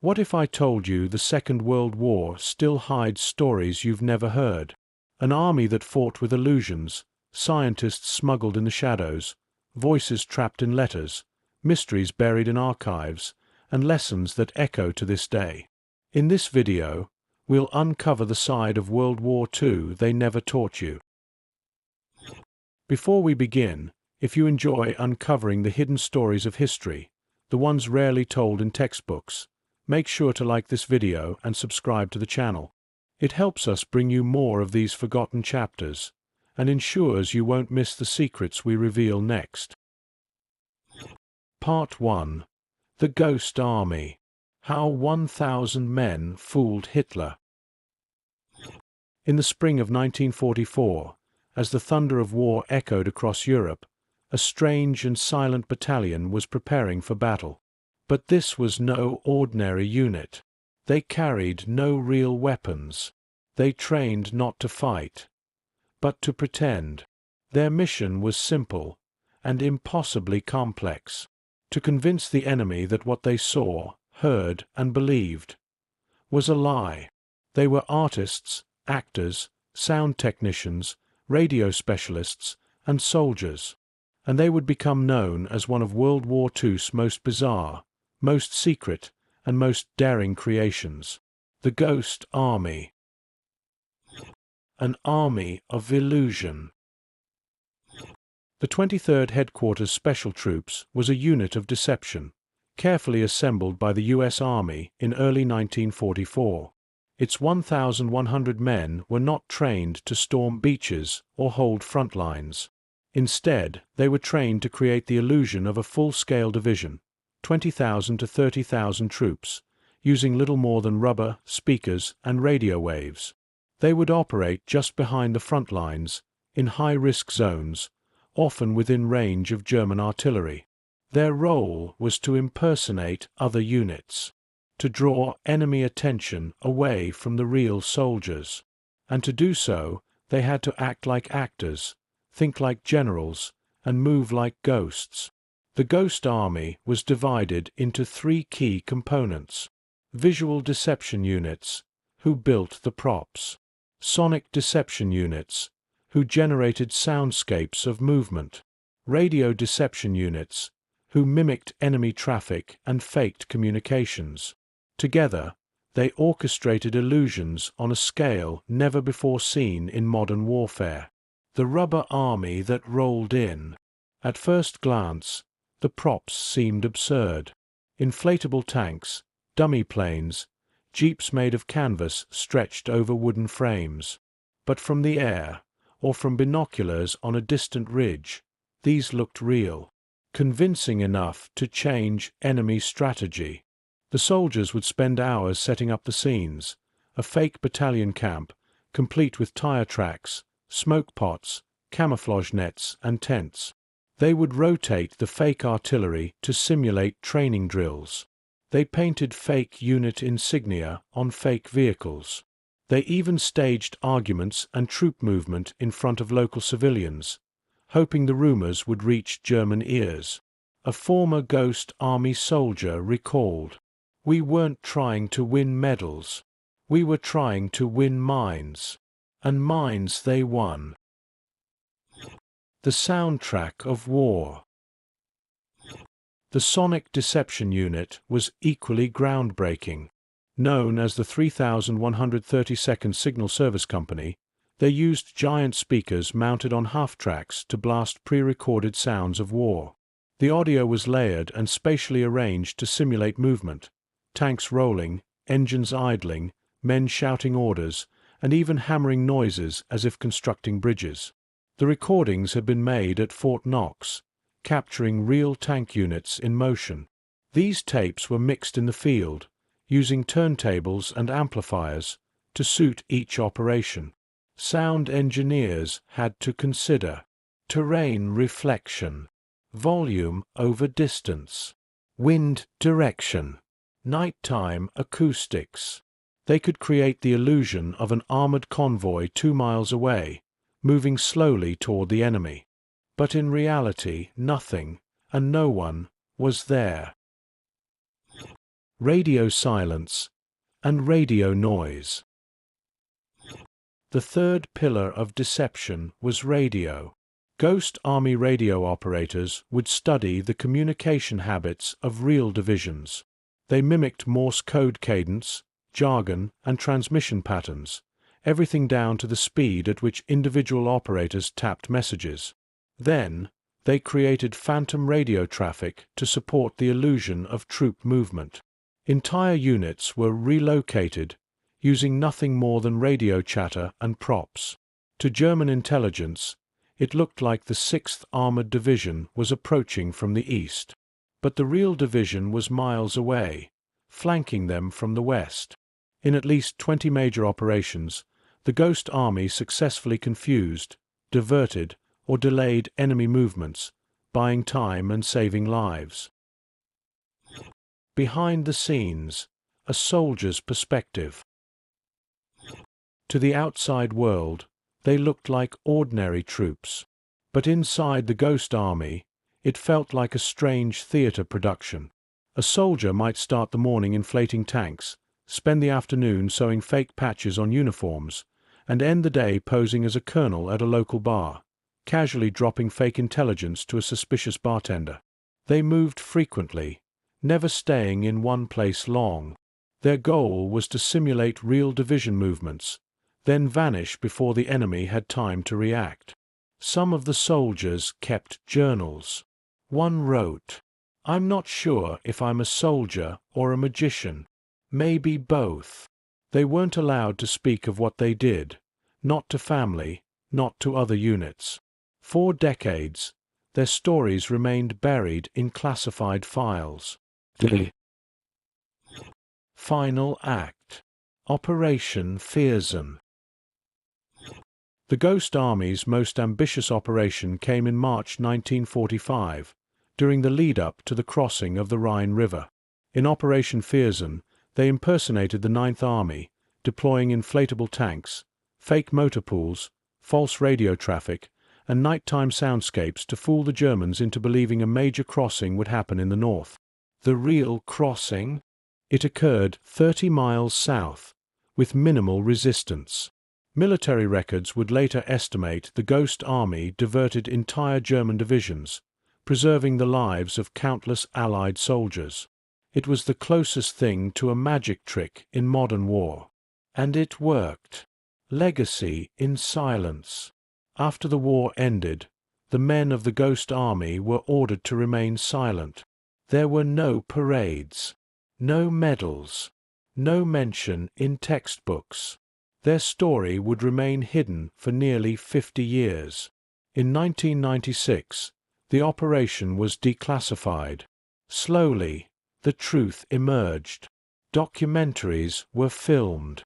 What if I told you the Second World War still hides stories you've never heard? An army that fought with illusions, scientists smuggled in the shadows, voices trapped in letters, mysteries buried in archives, and lessons that echo to this day. In this video, we'll uncover the side of World War II they never taught you. Before we begin, if you enjoy uncovering the hidden stories of history, the ones rarely told in textbooks, make sure to like this video and subscribe to the channel. It helps us bring you more of these forgotten chapters, and ensures you won't miss the secrets we reveal next. Part 1. The Ghost Army. How 1,000 men fooled Hitler. In the spring of 1944, as the thunder of war echoed across Europe, a strange and silent battalion was preparing for battle. But this was no ordinary unit. They carried no real weapons. They trained not to fight, but to pretend. Their mission was simple and impossibly complex: to convince the enemy that what they saw, heard, and believed was a lie. They were artists, actors, sound technicians, radio specialists, and soldiers, and they would become known as one of World War II's most bizarre, most secret, and most daring creations: the Ghost Army. An army of illusion. The 23rd Headquarters Special Troops was a unit of deception, carefully assembled by the U.S. Army in early 1944. Its 1,100 men were not trained to storm beaches or hold front lines. Instead, they were trained to create the illusion of a full-scale division, 20,000 to 30,000 troops, using little more than rubber, speakers, and radio waves. They would operate just behind the front lines, in high-risk zones, often within range of German artillery. Their role was to impersonate other units, to draw enemy attention away from the real soldiers. And to do so, they had to act like actors, think like generals, and move like ghosts. The Ghost Army was divided into three key components: visual deception units, who built the props; sonic deception units, who generated soundscapes of movement; radio deception units, who mimicked enemy traffic and faked communications. Together, they orchestrated illusions on a scale never before seen in modern warfare. The rubber army that rolled in. At first glance, the props seemed absurd. Inflatable tanks, dummy planes, jeeps made of canvas stretched over wooden frames. But from the air, or from binoculars on a distant ridge, these looked real, convincing enough to change enemy strategy. The soldiers would spend hours setting up the scenes: a fake battalion camp, complete with tire tracks, smoke pots, camouflage nets, and tents. They would rotate the fake artillery to simulate training drills. They painted fake unit insignia on fake vehicles. They even staged arguments and troop movement in front of local civilians, hoping the rumors would reach German ears. A former Ghost Army soldier recalled, "We weren't trying to win medals. We were trying to win minds. And minds they won." The soundtrack of war. The sonic deception unit was equally groundbreaking. Known as the 3,132nd Signal Service Company, they used giant speakers mounted on half-tracks to blast pre-recorded sounds of war. The audio was layered and spatially arranged to simulate movement: tanks rolling, engines idling, men shouting orders, and even hammering noises as if constructing bridges. The recordings had been made at Fort Knox, capturing real tank units in motion. These tapes were mixed in the field, using turntables and amplifiers to suit each operation. Sound engineers had to consider terrain reflection, volume over distance, wind direction, nighttime acoustics. They could create the illusion of an armored convoy 2 miles away, moving slowly toward the enemy. But in reality, nothing and no one was there. radio silence, and radio noise. The third pillar of deception was radio. Ghost army radio operators would study the communication habits of real divisions. They mimicked Morse code cadence, jargon, and transmission patterns, everything down to the speed at which individual operators tapped messages. Then, they created phantom radio traffic to support the illusion of troop movement. Entire units were relocated, using nothing more than radio chatter and props. To German intelligence, it looked like the 6th Armored Division was approaching from the east. But the real division was miles away, flanking them from the west. In at least 20 major operations, the Ghost Army successfully confused, diverted, or delayed enemy movements, buying time and saving lives. Behind the scenes, a soldier's perspective. To the outside world, they looked like ordinary troops. But inside the Ghost Army, it felt like a strange theater production. A soldier might start the morning inflating tanks, spend the afternoon sewing fake patches on uniforms, and end the day posing as a colonel at a local bar, casually dropping fake intelligence to a suspicious bartender. They moved frequently, never staying in one place long. Their goal was to simulate real division movements, then vanish before the enemy had time to react. Some of the soldiers kept journals. One wrote, "I'm not sure if I'm a soldier or a magician. Maybe both." They weren't allowed to speak of what they did, not to family, not to other units. For decades, their stories remained buried in classified files. The final act. Operation Fearsome. The Ghost Army's most ambitious operation came in March 1945, during the lead-up to the crossing of the Rhine River. In Operation Fearsome, they impersonated the Ninth Army, deploying inflatable tanks, fake motor pools, false radio traffic, and nighttime soundscapes to fool the Germans into believing a major crossing would happen in the north. The real crossing? It occurred 30 miles south, with minimal resistance. Military records would later estimate the Ghost Army diverted entire German divisions, preserving the lives of countless Allied soldiers. It was the closest thing to a magic trick in modern war. And it worked. Legacy in silence. After the war ended, the men of the Ghost Army were ordered to remain silent. There were no parades, no medals, no mention in textbooks. Their story would remain hidden for nearly 50 years. In 1996, the operation was declassified. Slowly, the truth emerged. Documentaries were filmed.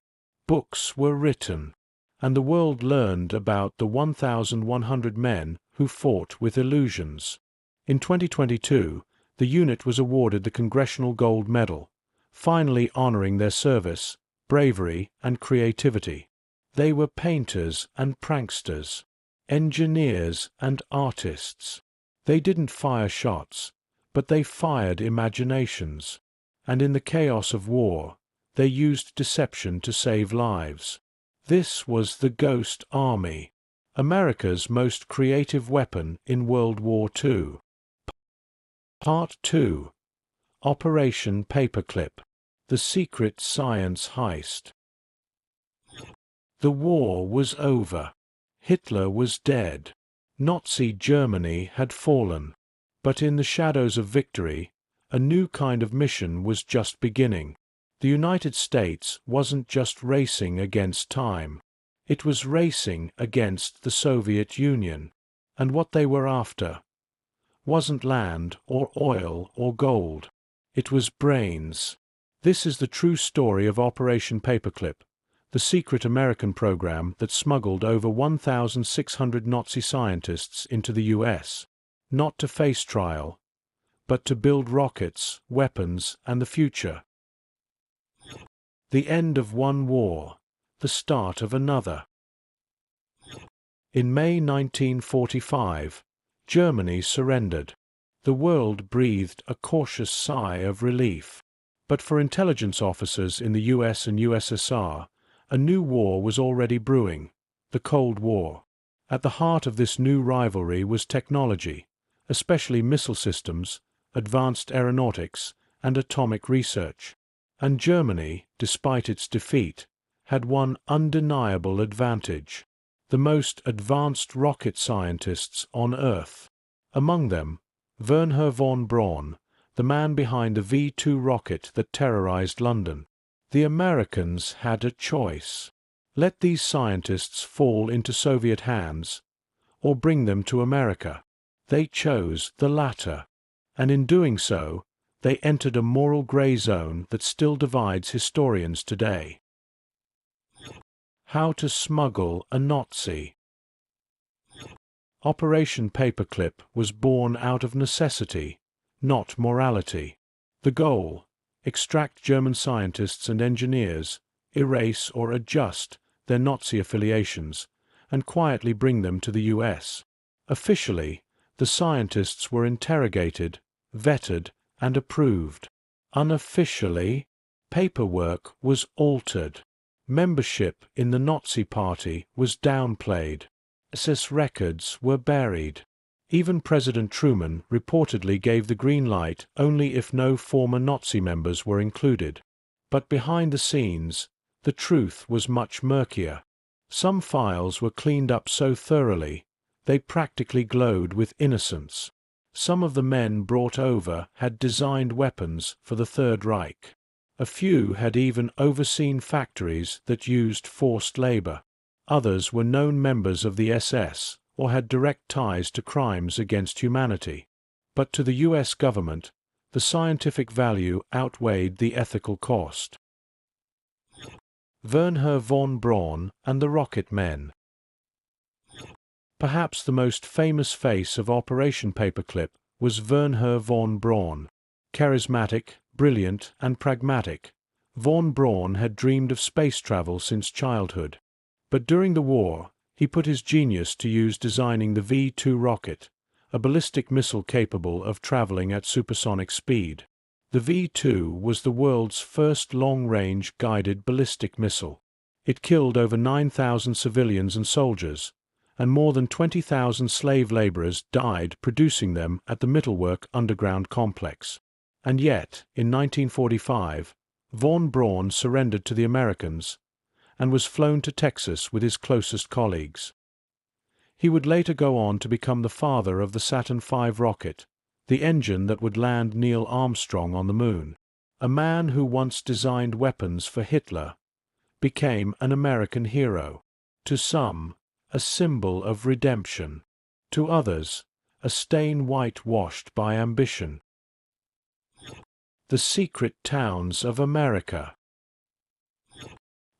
Books were written. And the world learned about the 1,100 men who fought with illusions. In 2022, the unit was awarded the Congressional Gold Medal, finally honoring their service, bravery, and creativity. They were painters and pranksters, engineers and artists. They didn't fire shots, but they fired imaginations. And in the chaos of war, they used deception to save lives. This was the Ghost Army, America's most creative weapon in World War II. Part 2. Operation Paperclip. The Secret Science Heist. The war was over. Hitler was dead. Nazi Germany had fallen. But in the shadows of victory, a new kind of mission was just beginning. The United States wasn't just racing against time. It was racing against the Soviet Union. And what they were after wasn't land or oil or gold. It was brains. This is the true story of Operation Paperclip, the secret American program that smuggled over 1,600 Nazi scientists into the U.S., not to face trial, but to build rockets, weapons, and the future. The end of one war, the start of another. In May 1945, Germany surrendered. The world breathed a cautious sigh of relief. But for intelligence officers in the US and USSR, a new war was already brewing, the Cold War. At the heart of this new rivalry was technology, especially missile systems, advanced aeronautics, and atomic research. And Germany, despite its defeat, had one undeniable advantage: the most advanced rocket scientists on Earth. Among them, Wernher von Braun, the man behind the V-2 rocket that terrorized London. The Americans had a choice. Let these scientists fall into Soviet hands, or bring them to America. They chose the latter, and in doing so, they entered a moral gray zone that still divides historians today. How to smuggle a Nazi. Operation Paperclip was born out of necessity, not morality. The goal: extract German scientists and engineers, erase or adjust their Nazi affiliations, and quietly bring them to the US. Officially, the scientists were interrogated, vetted, and approved. Unofficially, paperwork was altered. Membership in the Nazi Party was downplayed. SS records were buried. Even President Truman reportedly gave the green light only if no former Nazi members were included. But behind the scenes, the truth was much murkier. Some files were cleaned up so thoroughly, they practically glowed with innocence. Some of the men brought over had designed weapons for the Third Reich. A few had even overseen factories that used forced labor. Others were known members of the SS or had direct ties to crimes against humanity. But to the US government, the scientific value outweighed the ethical cost. Wernher von Braun and the Rocket Men. Perhaps the most famous face of Operation Paperclip was Wernher von Braun. Charismatic, brilliant, and pragmatic, von Braun had dreamed of space travel since childhood. But during the war, he put his genius to use designing the V-2 rocket, a ballistic missile capable of traveling at supersonic speed. The V-2 was the world's first long-range guided ballistic missile. It killed over 9,000 civilians and soldiers, and more than 20,000 slave laborers died producing them at the Mittelwerk underground complex. And yet, in 1945, von Braun surrendered to the Americans and was flown to Texas with his closest colleagues. He would later go on to become the father of the Saturn V rocket, the engine that would land Neil Armstrong on the moon. A man who once designed weapons for Hitler became an American hero. To some, a symbol of redemption. To others, a stain whitewashed by ambition. The secret towns of America.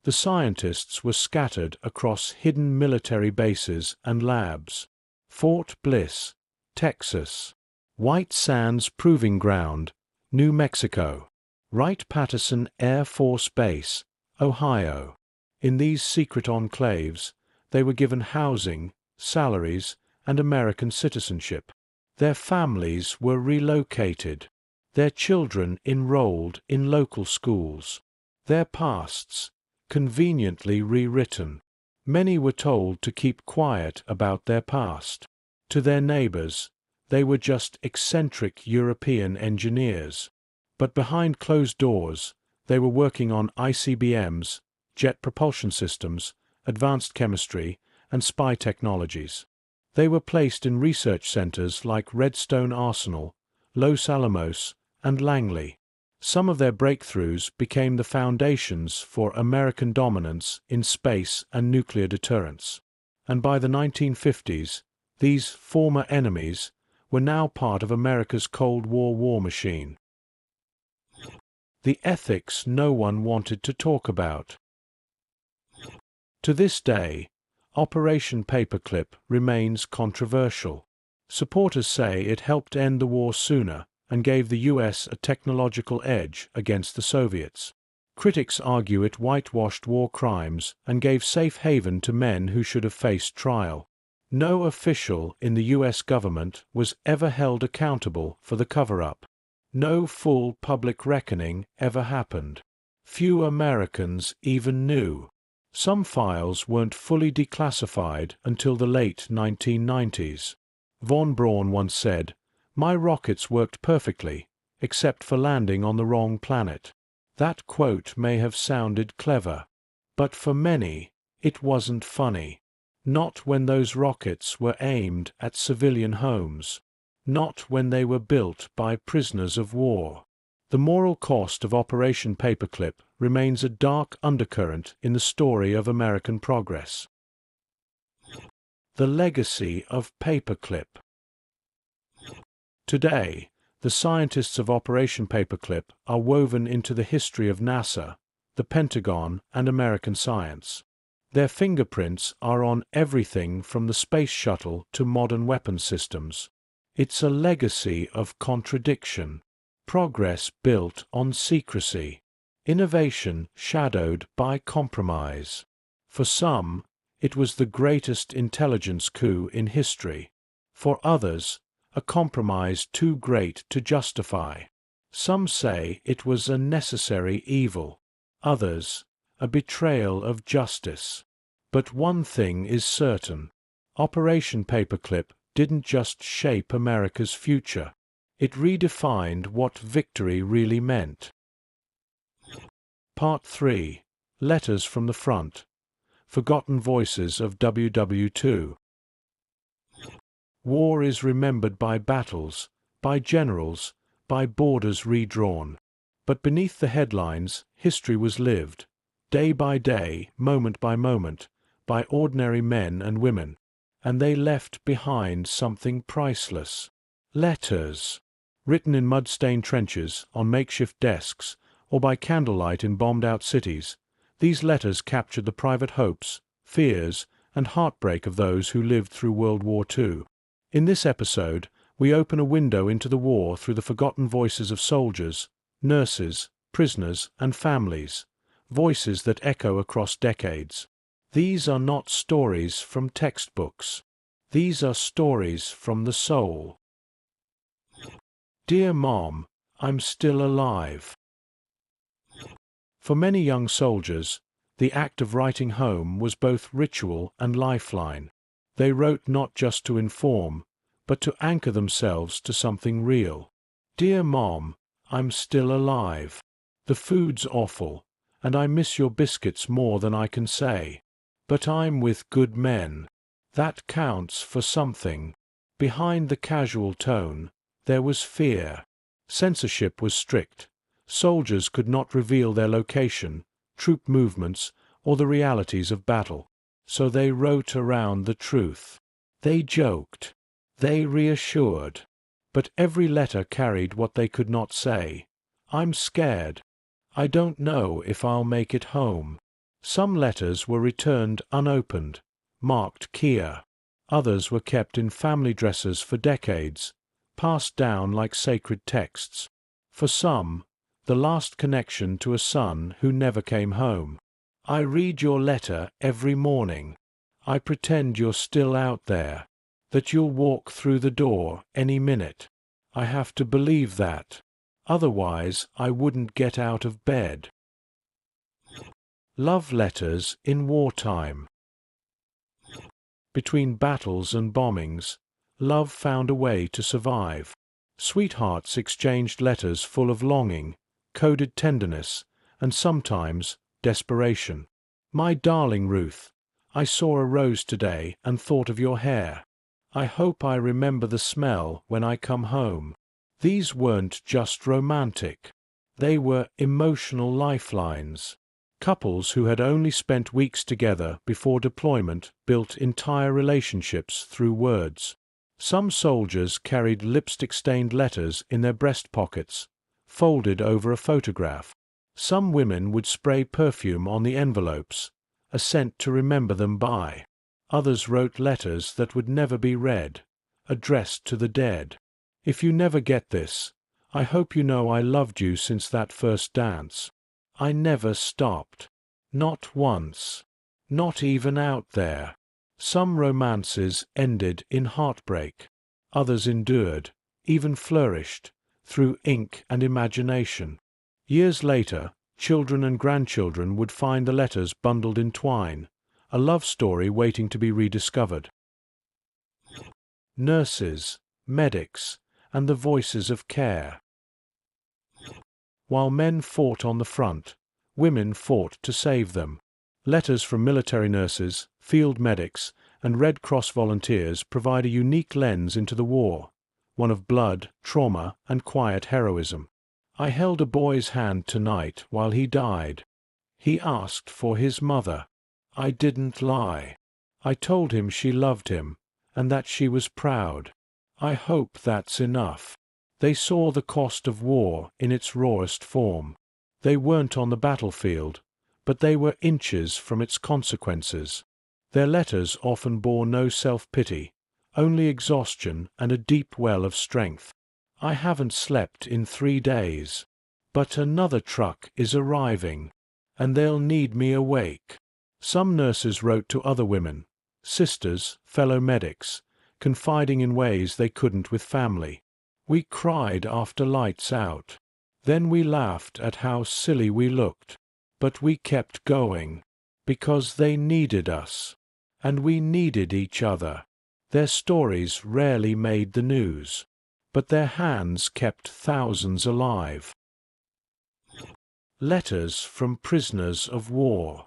The scientists were scattered across hidden military bases and labs. Fort Bliss, Texas. White Sands Proving Ground, New Mexico. Wright-Patterson Air Force Base, Ohio. In these secret enclaves, they were given housing, salaries, and American citizenship. Their families were relocated. Their children enrolled in local schools. Their pasts conveniently rewritten. Many were told to keep quiet about their past. To their neighbors, they were just eccentric European engineers. But behind closed doors, they were working on ICBMs, jet propulsion systems, advanced chemistry, and spy technologies. They were placed in research centers like Redstone Arsenal, Los Alamos, and Langley. Some of their breakthroughs became the foundations for American dominance in space and nuclear deterrence. And by the 1950s, these former enemies were now part of America's Cold War war machine. The ethics no one wanted to talk about. To this day, Operation Paperclip remains controversial. Supporters say it helped end the war sooner and gave the US a technological edge against the Soviets. Critics argue it whitewashed war crimes and gave safe haven to men who should have faced trial. No official in the US government was ever held accountable for the cover-up. No full public reckoning ever happened. Few Americans even knew. Some files weren't fully declassified until the late 1990s. Von Braun once said, "My rockets worked perfectly, except for landing on the wrong planet." That quote may have sounded clever, but for many, it wasn't funny. Not when those rockets were aimed at civilian homes. Not when they were built by prisoners of war. The moral cost of Operation Paperclip remains a dark undercurrent in the story of American progress. The legacy of Paperclip. Today, the scientists of Operation Paperclip are woven into the history of NASA, the Pentagon, and American science. Their fingerprints are on everything from the space shuttle to modern weapons systems. It's a legacy of contradiction, progress built on secrecy, innovation shadowed by compromise. For some, it was the greatest intelligence coup in history. For others, a compromise too great to justify. Some say it was a necessary evil. Others, a betrayal of justice. But one thing is certain. Operation Paperclip didn't just shape America's future. It redefined what victory really meant. Part 3. Letters from the Front. Forgotten Voices of WW2. War is remembered by battles, by generals, by borders redrawn. But beneath the headlines, history was lived, day by day, moment by moment, by ordinary men and women, and they left behind something priceless. Letters. Written in mud-stained trenches, on makeshift desks, or by candlelight in bombed-out cities, these letters captured the private hopes, fears, and heartbreak of those who lived through World War II. In this episode, we open a window into the war through the forgotten voices of soldiers, nurses, prisoners, and families, voices that echo across decades. These are not stories from textbooks. These are stories from the soul. Dear Mom, I'm still alive. For many young soldiers, the act of writing home was both ritual and lifeline. They wrote not just to inform, but to anchor themselves to something real. Dear Mom, I'm still alive. The food's awful, and I miss your biscuits more than I can say. But I'm with good men. That counts for something. Behind the casual tone, there was fear. Censorship was strict. Soldiers could not reveal their location, troop movements, or the realities of battle. So they wrote around the truth. They joked. They reassured. But every letter carried what they could not say. I'm scared. I don't know if I'll make it home. Some letters were returned unopened, marked Kia. Others were kept in family dressers for decades, passed down like sacred texts. For some, the last connection to a son who never came home. I read your letter every morning. I pretend you're still out there, that you'll walk through the door any minute. I have to believe that. Otherwise, I wouldn't get out of bed. Love letters in wartime. Between battles and bombings, love found a way to survive. Sweethearts exchanged letters full of longing, coded tenderness, and sometimes desperation. My darling Ruth, I saw a rose today and thought of your hair. I hope I remember the smell when I come home. These weren't just romantic. They were emotional lifelines. Couples who had only spent weeks together before deployment built entire relationships through words. Some soldiers carried lipstick-stained letters in their breast pockets, folded over a photograph. Some women would spray perfume on the envelopes, a scent to remember them by. Others wrote letters that would never be read, addressed to the dead. If you never get this, I hope you know I loved you since that first dance. I never stopped. Not once. Not even out there. Some romances ended in heartbreak. Others endured, even flourished, through ink and imagination. Years later, children and grandchildren would find the letters bundled in twine, a love story waiting to be rediscovered. Nurses, medics, and the voices of care. While men fought on the front, women fought to save them. Letters from military nurses, field medics, and Red Cross volunteers provide a unique lens into the war, one of blood, trauma, and quiet heroism. I held a boy's hand tonight while he died. He asked for his mother. I didn't lie. I told him she loved him, and that she was proud. I hope that's enough. They saw the cost of war in its rawest form. They weren't on the battlefield, but they were inches from its consequences. Their letters often bore no self-pity, only exhaustion and a deep well of strength. I haven't slept in 3 days, but another truck is arriving, and they'll need me awake. Some nurses wrote to other women, sisters, fellow medics, confiding in ways they couldn't with family. We cried after lights out. Then we laughed at how silly we looked. But we kept going, because they needed us, and we needed each other. Their stories rarely made the news, but their hands kept thousands alive. Letters from prisoners of war.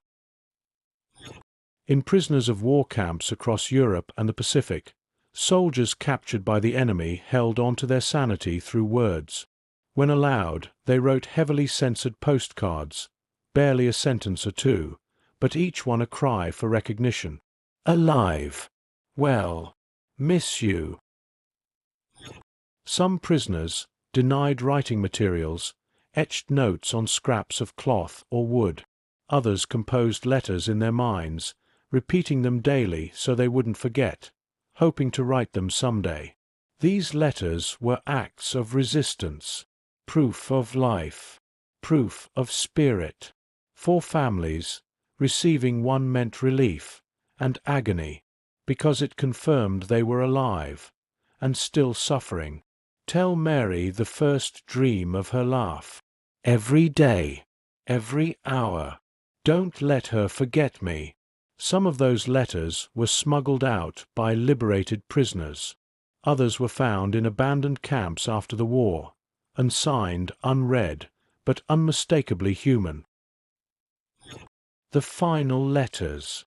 In prisoners of war camps across Europe and the Pacific, soldiers captured by the enemy held on to their sanity through words. When allowed, they wrote heavily censored postcards, barely a sentence or two, but each one a cry for recognition. Alive. Well. Miss you. Some prisoners, denied writing materials, etched notes on scraps of cloth or wood. Others composed letters in their minds, repeating them daily so they wouldn't forget, hoping to write them someday. These letters were acts of resistance, proof of life, proof of spirit. For families, receiving one meant relief and agony, because it confirmed they were alive and still suffering. Tell Mary the first dream of her laugh. Every day, every hour. Don't let her forget me. Some of those letters were smuggled out by liberated prisoners. Others were found in abandoned camps after the war, unsigned, unread, but unmistakably human. The final letters.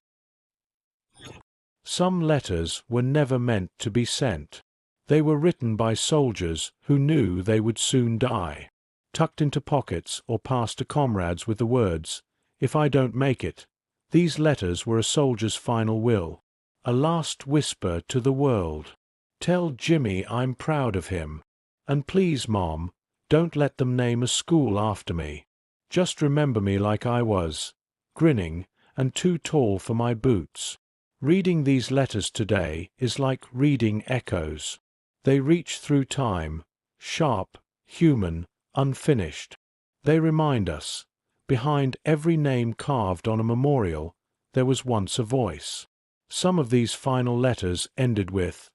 Some letters were never meant to be sent. They were written by soldiers who knew they would soon die, tucked into pockets or passed to comrades with the words, "If I don't make it." These letters were a soldier's final will, a last whisper to the world. Tell Jimmy I'm proud of him. And please, Mom, don't let them name a school after me. Just remember me like I was, grinning and too tall for my boots. Reading these letters today is like reading echoes. They reach through time, sharp, human, unfinished. They remind us, behind every name carved on a memorial, there was once a voice. Some of these final letters ended with,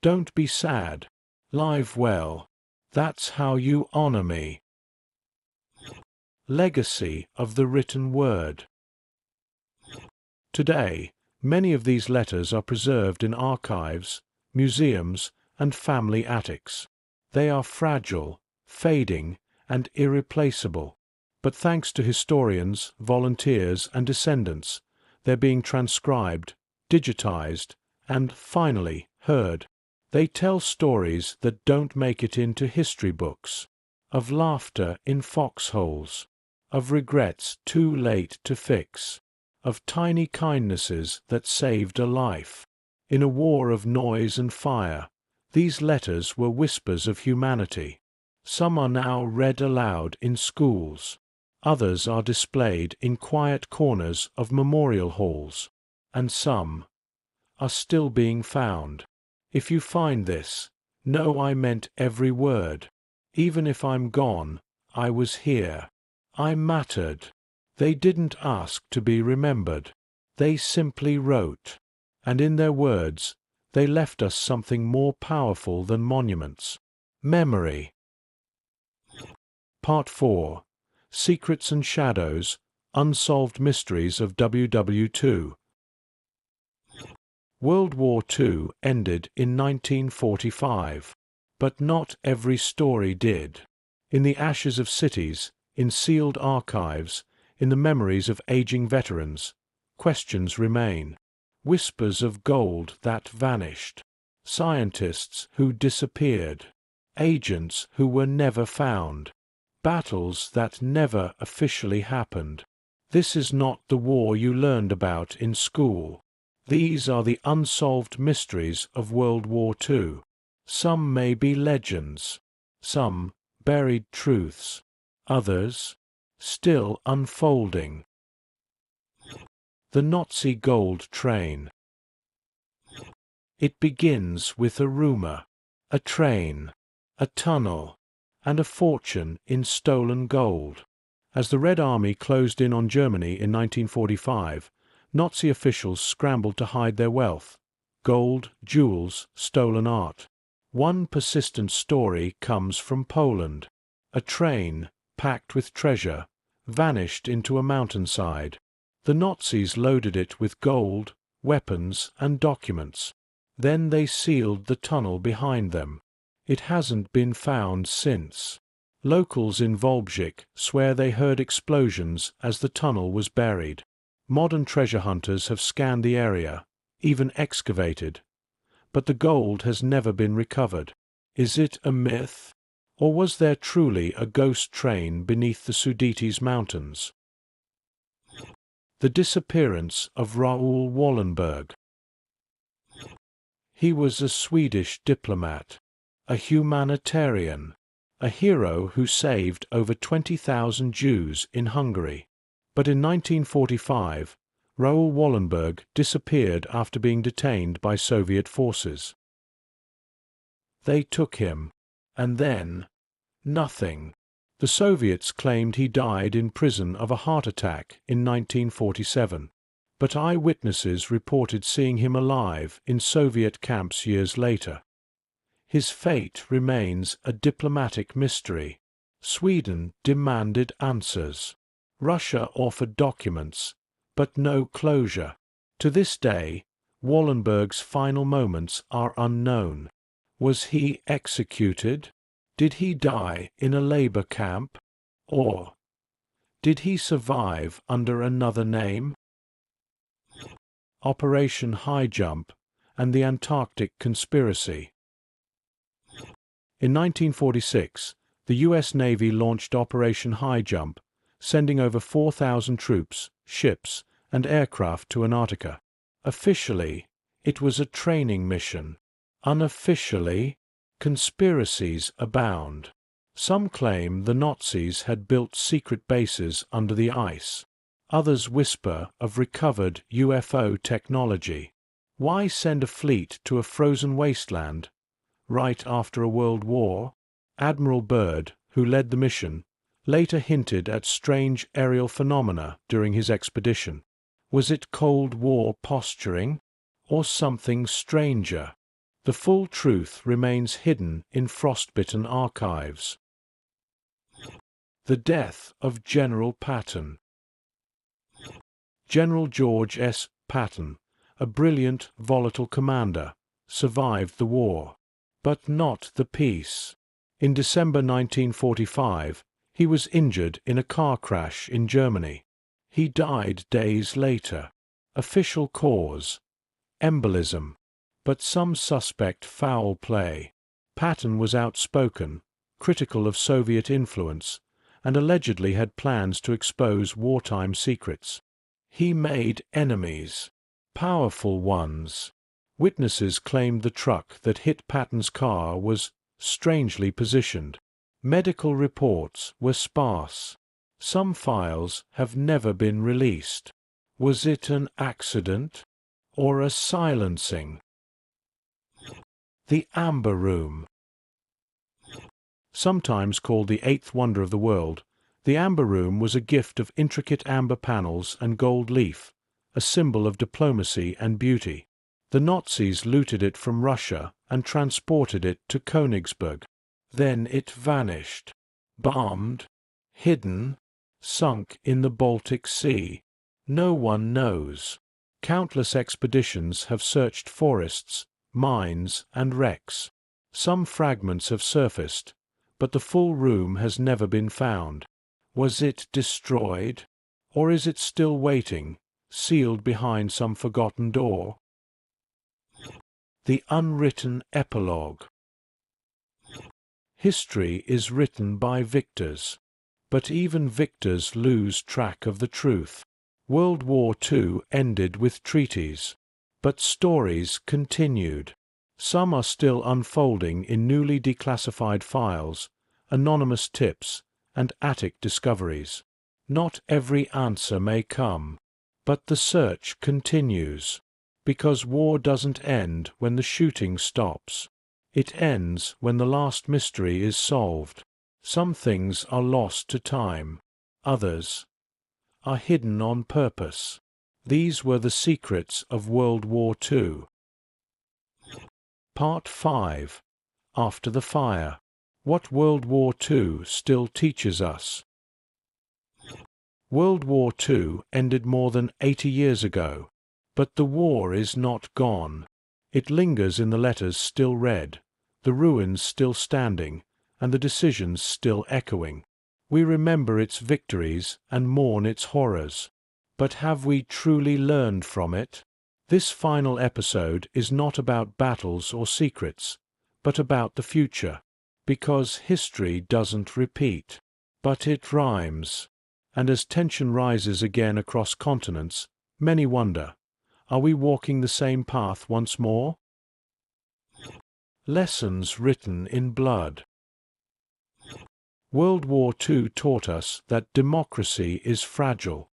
"Don't be sad. Live well. That's how you honor me." Legacy of the written word. Today, many of these letters are preserved in archives, museums, and family attics. They are fragile, fading, and irreplaceable. But thanks to historians, volunteers, and descendants, they're being transcribed, digitized, and, finally, heard. They tell stories that don't make it into history books, of laughter in foxholes, of regrets too late to fix, of tiny kindnesses that saved a life. In a war of noise and fire, these letters were whispers of humanity. Some are now read aloud in schools. Others are displayed in quiet corners of memorial halls. And some are still being found. If you find this, know I meant every word. Even if I'm gone, I was here. I mattered. They didn't ask to be remembered. They simply wrote. And in their words, they left us something more powerful than monuments. Memory. Part 4. Secrets and Shadows, Unsolved Mysteries of WW2. World War II ended in 1945, but not every story did. In the ashes of cities, in sealed archives, in the memories of aging veterans, questions remain. Whispers of gold that vanished, scientists who disappeared, agents who were never found, battles that never officially happened. This is not the war you learned about in school. These are the unsolved mysteries of World War II. Some may be legends, some buried truths, others still unfolding. The Nazi Gold Train. It begins with a rumor, a train, a tunnel, and a fortune in stolen gold. As the Red Army closed in on Germany in 1945, Nazi officials scrambled to hide their wealth: gold, jewels, stolen art. One persistent story comes from Poland. A train, packed with treasure, vanished into a mountainside. The Nazis loaded it with gold, weapons, and documents. Then they sealed the tunnel behind them. It hasn't been found since. Locals in Volbjik swear they heard explosions as the tunnel was buried. Modern treasure hunters have scanned the area, even excavated, but the gold has never been recovered. Is it a myth, or was there truly a ghost train beneath the Sudetes Mountains? The disappearance of Raoul Wallenberg. He was a Swedish diplomat, a humanitarian, a hero who saved over 20,000 Jews in Hungary. But in 1945, Raoul Wallenberg disappeared after being detained by Soviet forces. They took him, and then nothing. The Soviets claimed he died in prison of a heart attack in 1947, but eyewitnesses reported seeing him alive in Soviet camps years later. His fate remains a diplomatic mystery. Sweden demanded answers. Russia offered documents, but no closure. To this day, Wallenberg's final moments are unknown. Was he executed? Did he die in a labor camp? Or did he survive under another name? Operation High Jump and the Antarctic Conspiracy. In 1946, the U.S. Navy launched Operation High Jump, sending over 4,000 troops, ships, and aircraft to Antarctica. Officially, it was a training mission. Unofficially, conspiracies abound. Some claim the Nazis had built secret bases under the ice. Others whisper of recovered UFO technology. Why send a fleet to a frozen wasteland right after a world war? Admiral Byrd, who led the mission, later hinted at strange aerial phenomena during his expedition. Was it Cold War posturing, or something stranger? The full truth remains hidden in frostbitten archives. The death of General Patton. General George S. Patton, a brilliant, volatile commander, survived the war, but not the peace. In December 1945, he was injured in a car crash in Germany. He died days later. Official cause: embolism, but some suspect foul play. Patton was outspoken, critical of Soviet influence, and allegedly had plans to expose wartime secrets. He made enemies, powerful ones. Witnesses claimed the truck that hit Patton's car was strangely positioned. Medical reports were sparse. Some files have never been released. Was it an accident or a silencing? The Amber Room. Sometimes called the eighth wonder of the world, the Amber Room was a gift of intricate amber panels and gold leaf, a symbol of diplomacy and beauty. The Nazis looted it from Russia and transported it to Königsberg. Then it vanished. bombed, hidden, sunk in the Baltic Sea? No one knows. Countless expeditions have searched forests, mines, and wrecks. Some fragments have surfaced, but the full room has never been found. Was it destroyed? Or is it still waiting, sealed behind some forgotten door? The unwritten epilogue. History is written by victors, but even victors lose track of the truth. World War II ended with treaties, but stories continued. Some are still unfolding in newly declassified files, anonymous tips, and attic discoveries. Not every answer may come, but the search continues, because war doesn't end when the shooting stops. It ends when the last mystery is solved. Some things are lost to time, others are hidden on purpose. These were the secrets of World War II. Part 5. After the Fire. What World War II still teaches us. World War II ended more than 80 years ago, but the war is not gone. It lingers in the letters still read, the ruins still standing, and the decisions still echoing. We remember its victories and mourn its horrors. But have we truly learned from it? This final episode is not about battles or secrets, but about the future, because history doesn't repeat, but it rhymes. And as tension rises again across continents, many wonder, are we walking the same path once more? Lessons written in blood. World War II taught us that democracy is fragile,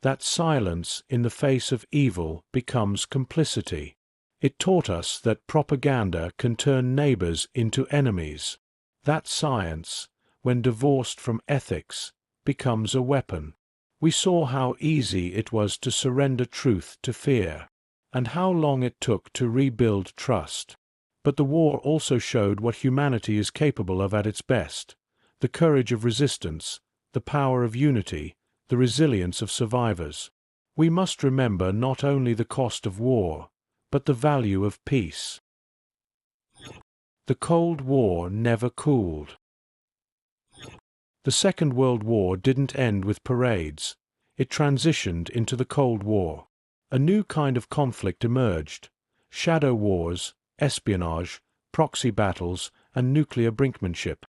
that silence in the face of evil becomes complicity. It taught us that propaganda can turn neighbors into enemies, that science, when divorced from ethics, becomes a weapon. We saw how easy it was to surrender truth to fear, and how long it took to rebuild trust. But the war also showed what humanity is capable of at its best: the courage of resistance, the power of unity, the resilience of survivors. We must remember not only the cost of war, but the value of peace. The Cold War never cooled. The Second World War didn't end with parades. It transitioned into the Cold War. A new kind of conflict emerged: shadow wars, espionage, proxy battles, and nuclear brinkmanship.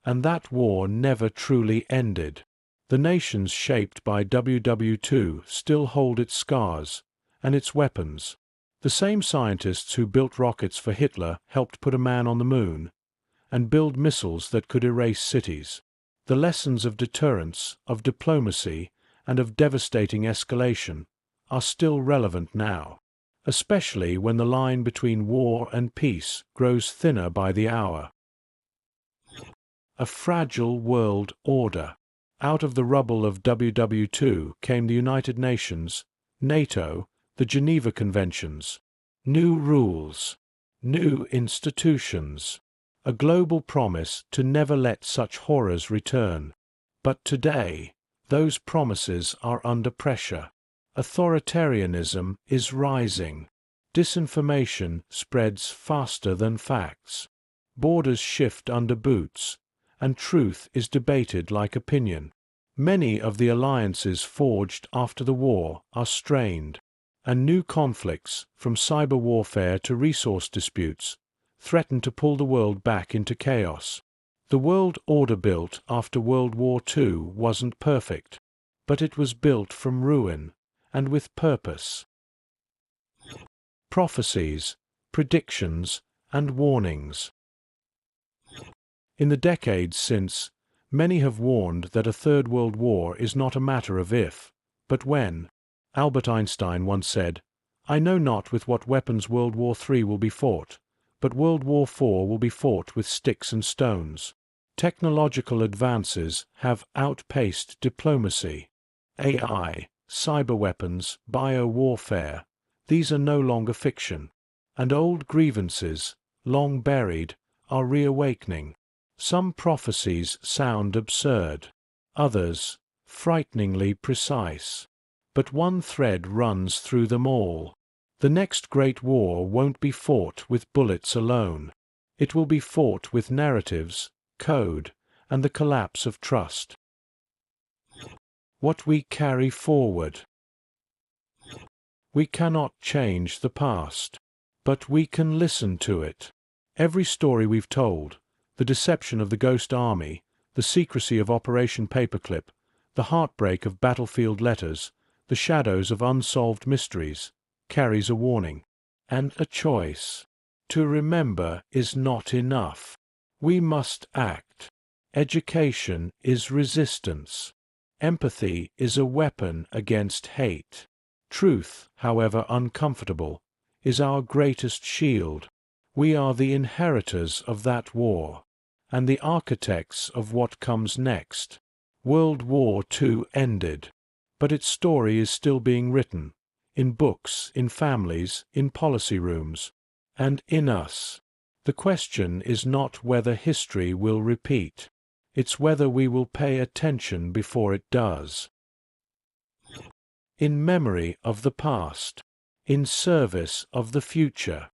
And that war never truly ended. The nations shaped by WW2 still hold its scars, and its weapons. The same scientists who built rockets for Hitler helped put a man on the moon, and build missiles that could erase cities. The lessons of deterrence, of diplomacy, and of devastating escalation are still relevant now, especially when the line between war and peace grows thinner by the hour. A fragile world order. Out of the rubble of WW2 came the United Nations, NATO, the Geneva Conventions. New rules, new institutions, a global promise to never let such horrors return. But today, those promises are under pressure. Authoritarianism is rising. Disinformation spreads faster than facts. Borders shift under boots, and truth is debated like opinion. Many of the alliances forged after the war are strained, and new conflicts, from cyber warfare to resource disputes, threaten to pull the world back into chaos. The world order built after World War II wasn't perfect, but it was built from ruin, and with purpose. Prophecies, predictions, and warnings. In the decades since, many have warned that a Third World War is not a matter of if, but when. Albert Einstein once said, "I know not with what weapons World War III will be fought, but World War IV will be fought with sticks and stones." Technological advances have outpaced diplomacy. AI, cyber weapons, bio-warfare, these are no longer fiction, and old grievances, long buried, are reawakening. Some prophecies sound absurd, others frighteningly precise. But one thread runs through them all. The next great war won't be fought with bullets alone. It will be fought with narratives, code, and the collapse of trust. What we carry forward. We cannot change the past, but we can listen to it. Every story we've told, the deception of the Ghost Army, the secrecy of Operation Paperclip, the heartbreak of battlefield letters, the shadows of unsolved mysteries, carries a warning and a choice. To remember is not enough. We must act. Education is resistance. Empathy is a weapon against hate. Truth, however uncomfortable, is our greatest shield. We are the inheritors of that war, and the architects of what comes next. World War II ended, but its story is still being written, in books, in families, in policy rooms, and in us. The question is not whether history will repeat. It's whether we will pay attention before it does. In memory of the past, in service of the future.